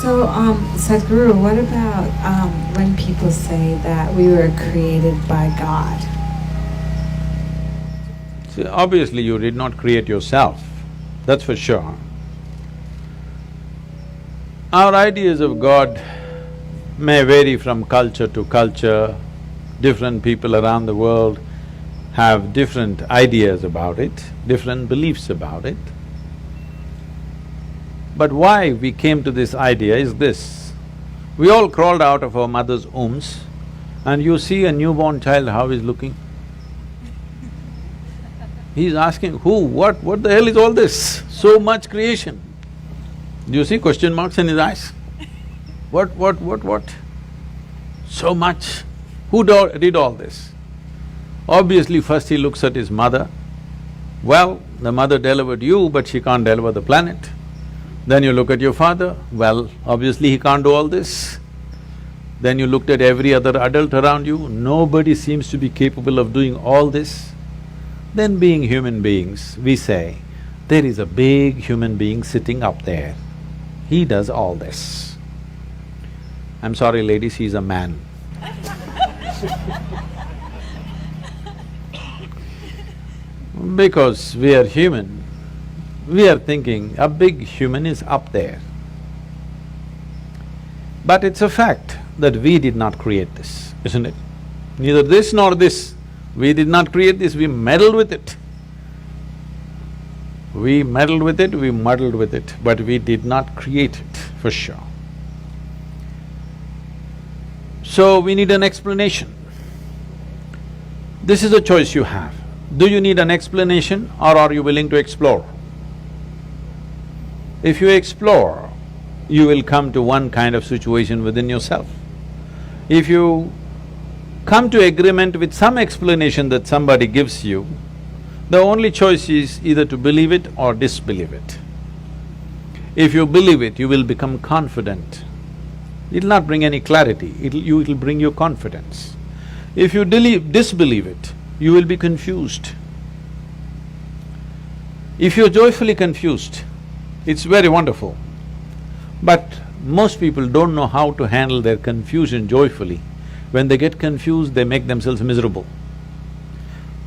So, Sadhguru, what about when people say that we were created by God? See, obviously you did not create yourself, that's for sure. Our ideas of God may vary from culture to culture. Different people around the world have different ideas about it, different beliefs about it. But why we came to this idea is this: we all crawled out of our mother's wombs and you see a newborn child how he's looking. He's asking, who, what the hell is all this? So much creation. Do you see question marks in his eyes? What? So much. Who did all this? Obviously first he looks at his mother. Well, the mother delivered you, but she can't deliver the planet. Then you look at your father, well, obviously he can't do all this. Then you looked at every other adult around you, nobody seems to be capable of doing all this. Then being human beings, we say, there is a big human being sitting up there, he does all this. I'm sorry ladies, he's a man. Because we are human, we are thinking a big human is up there. But it's a fact that we did not create this, isn't it? Neither this nor this. We did not create this, we meddled with it. We meddled with it, we muddled with it, but we did not create it, for sure. So we need an explanation. This is a choice you have. Do you need an explanation or are you willing to explore? If you explore, you will come to one kind of situation within yourself. If you come to agreement with some explanation that somebody gives you, the only choice is either to believe it or disbelieve it. If you believe it, you will become confident. It'll not bring any clarity, it'll bring you confidence. If you disbelieve it, you will be confused. If you're joyfully confused, it's very wonderful. But most people don't know how to handle their confusion joyfully. When they get confused, they make themselves miserable.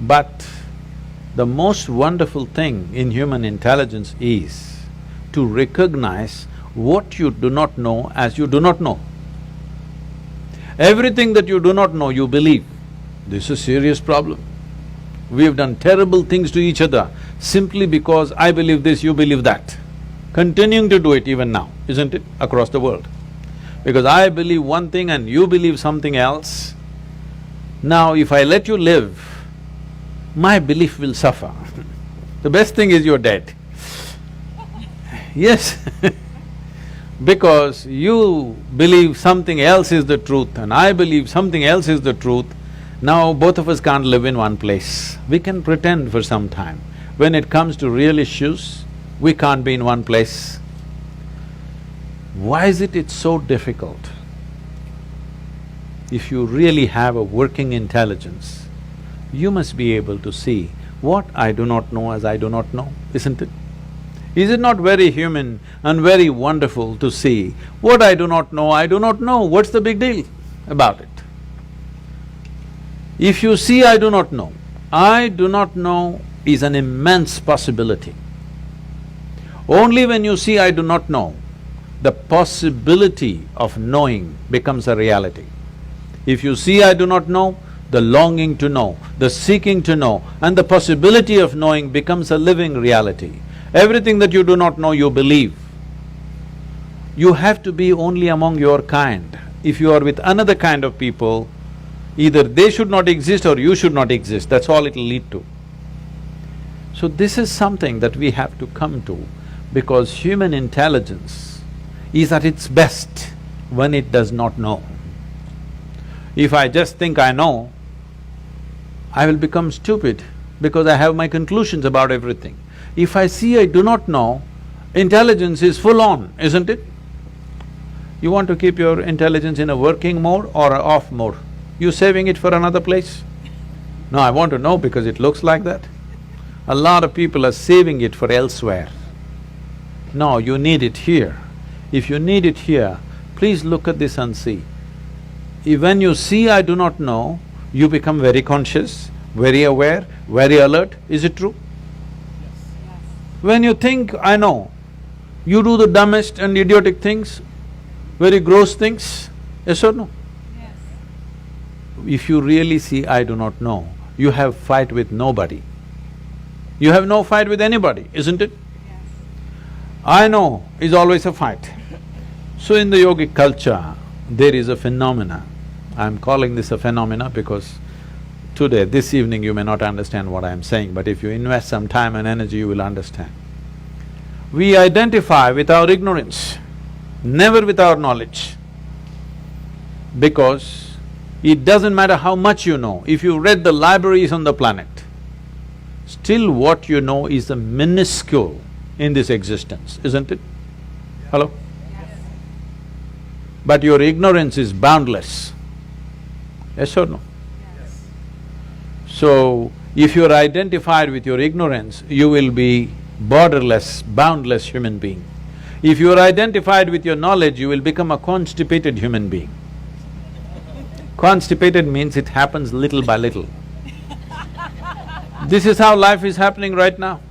But the most wonderful thing in human intelligence is to recognize what you do not know as you do not know. Everything that you do not know, you believe. This is a serious problem. We have done terrible things to each other simply because I believe this, you believe that. Continuing to do it even now, isn't it, across the world? Because I believe one thing and you believe something else. Now if I let you live, my belief will suffer. The best thing is you're dead. Yes because you believe something else is the truth and I believe something else is the truth, now both of us can't live in one place. We can pretend for some time. When it comes to real issues, we can't be in one place. Why is it it's so difficult? If you really have a working intelligence, you must be able to see what I do not know as I do not know, isn't it? Is it not very human and very wonderful to see what I do not know, what's the big deal about it? If you see I do not know is an immense possibility. Only when you see I do not know, the possibility of knowing becomes a reality. If you see I do not know, the longing to know, the seeking to know, and the possibility of knowing becomes a living reality. Everything that you do not know, you believe. You have to be only among your kind. If you are with another kind of people, either they should not exist or you should not exist, that's all it'll lead to. So this is something that we have to come to, because human intelligence is at its best when it does not know. If I just think I know, I will become stupid because I have my conclusions about everything. If I see I do not know, intelligence is full on, isn't it? You want to keep your intelligence in a working mode or a off mode? You saving it for another place? No, I want to know because it looks like that. A lot of people are saving it for elsewhere. No, you need it here. If you need it here, please look at this and see. When you see I do not know, you become very conscious, very aware, very alert. Is it true? Yes. When you think I know, you do the dumbest and idiotic things, very gross things. Yes or no? Yes. If you really see I do not know, you have fight with nobody. You have no fight with anybody, isn't it? Yes. I know is always a fight. So in the yogic culture, there is a phenomena. I'm calling this a phenomena because today, this evening, you may not understand what I'm saying, but if you invest some time and energy, you will understand. We identify with our ignorance, never with our knowledge. Because it doesn't matter how much you know, if you read the libraries on the planet, still what you know is a minuscule in this existence, isn't it? Hello? Yes. But your ignorance is boundless. Yes or no? Yes. So, if you're identified with your ignorance, you will be borderless, boundless human being. If you're identified with your knowledge, you will become a constipated human being. Constipated means it happens little by little. This is how life is happening right now.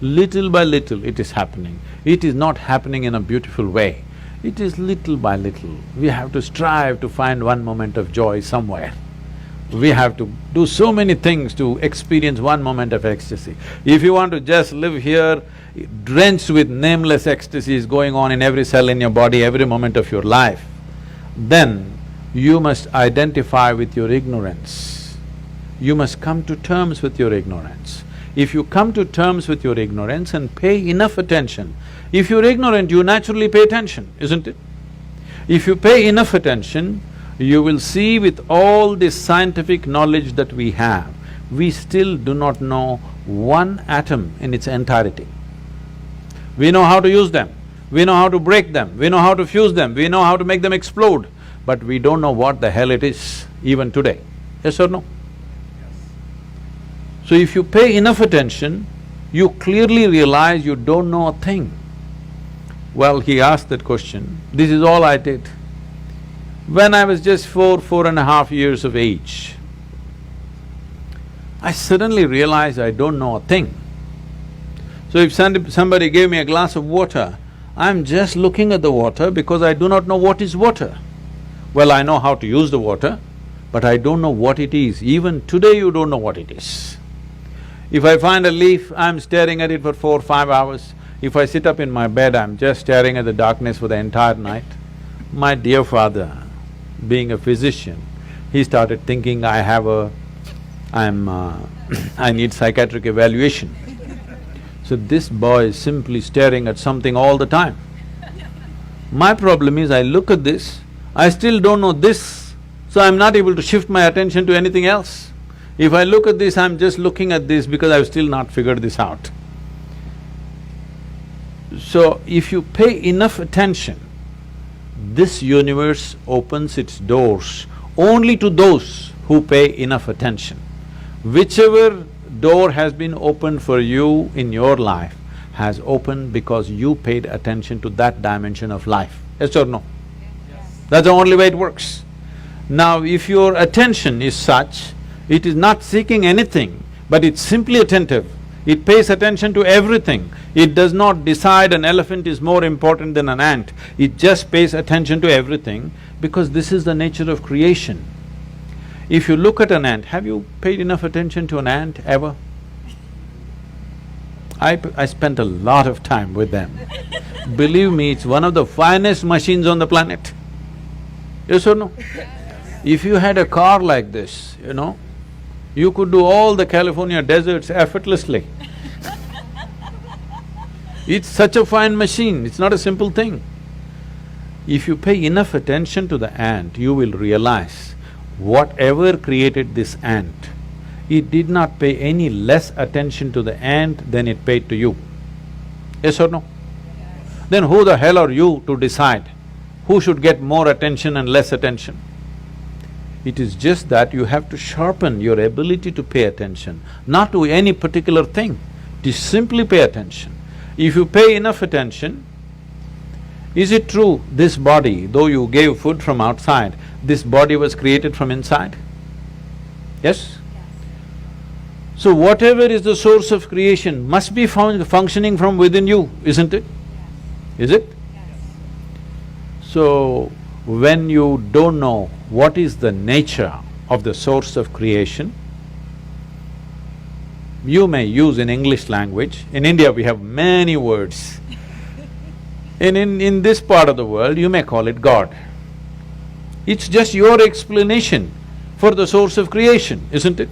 Little by little it is happening. It is not happening in a beautiful way. It is little by little. We have to strive to find one moment of joy somewhere. We have to do so many things to experience one moment of ecstasy. If you want to just live here, drenched with nameless ecstasies going on in every cell in your body, every moment of your life, then you must identify with your ignorance. You must come to terms with your ignorance. If you come to terms with your ignorance and pay enough attention, if you're ignorant, you naturally pay attention, isn't it? If you pay enough attention, you will see with all this scientific knowledge that we have, we still do not know one atom in its entirety. We know how to use them, we know how to break them, we know how to fuse them, we know how to make them explode, but we don't know what the hell it is, even today. Yes or no? So if you pay enough attention, you clearly realize you don't know a thing. Well, he asked that question, this is all I did. When I was just 4.5 years of age, I suddenly realized I don't know a thing. So if somebody gave me a glass of water, I'm just looking at the water because I do not know what is water. Well, I know how to use the water, but I don't know what it is. Even today you don't know what it is. If I find a leaf, I'm staring at it for 4-5 hours. If I sit up in my bed, I'm just staring at the darkness for the entire night. My dear father, being a physician, he started thinking I need psychiatric evaluation. So this boy is simply staring at something all the time. My problem is I look at this, I still don't know this, so I'm not able to shift my attention to anything else. If I look at this, I'm just looking at this because I've still not figured this out. So if you pay enough attention, this universe opens its doors only to those who pay enough attention. Whichever door has been opened for you in your life has opened because you paid attention to that dimension of life. Yes or no? Yes. That's the only way it works. Now, if your attention is such, it is not seeking anything, but it's simply attentive. It pays attention to everything. It does not decide an elephant is more important than an ant. It just pays attention to everything because this is the nature of creation. If you look at an ant, have you paid enough attention to an ant ever? I spent a lot of time with them. Believe me, it's one of the finest machines on the planet. Yes or no? If you had a car like this, you know, you could do all the California deserts effortlessly. It's such a fine machine, it's not a simple thing. If you pay enough attention to the ant, you will realize whatever created this ant, it did not pay any less attention to the ant than it paid to you. Yes or no? Yes. Then who the hell are you to decide who should get more attention and less attention? It is just that you have to sharpen your ability to pay attention, not to any particular thing, to simply pay attention. If you pay enough attention, Is it true this body, though you gave food from outside, this body was created from inside? Yes? So whatever is the source of creation must be functioning from within you, isn't it? Is it? So, when you don't know what is the nature of the source of creation, you may use in English language. In India we have many words. In this part of the world, you may call it God. It's just your explanation for the source of creation, isn't it?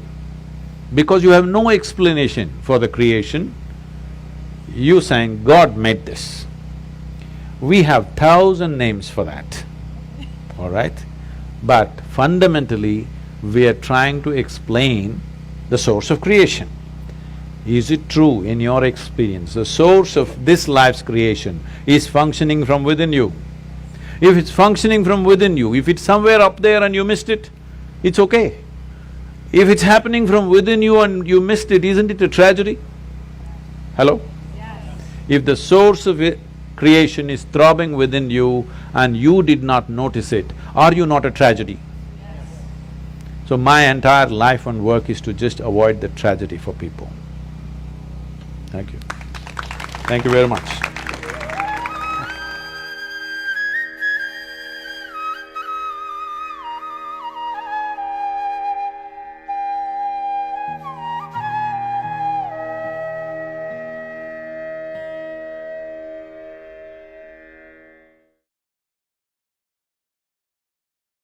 Because you have no explanation for the creation, you saying, God made this. We have 1,000 names for that, all right? But fundamentally, we are trying to explain the source of creation. Is it true in your experience, the source of this life's creation is functioning from within you? If it's functioning from within you, if it's somewhere up there and you missed it, it's okay. If it's happening from within you and you missed it, isn't it a tragedy? Hello? Yes. If the source of creation is throbbing within you and you did not notice it, are you not a tragedy? Yes. So my entire life and work is to just avoid the tragedy for people. Thank you. Thank you very much.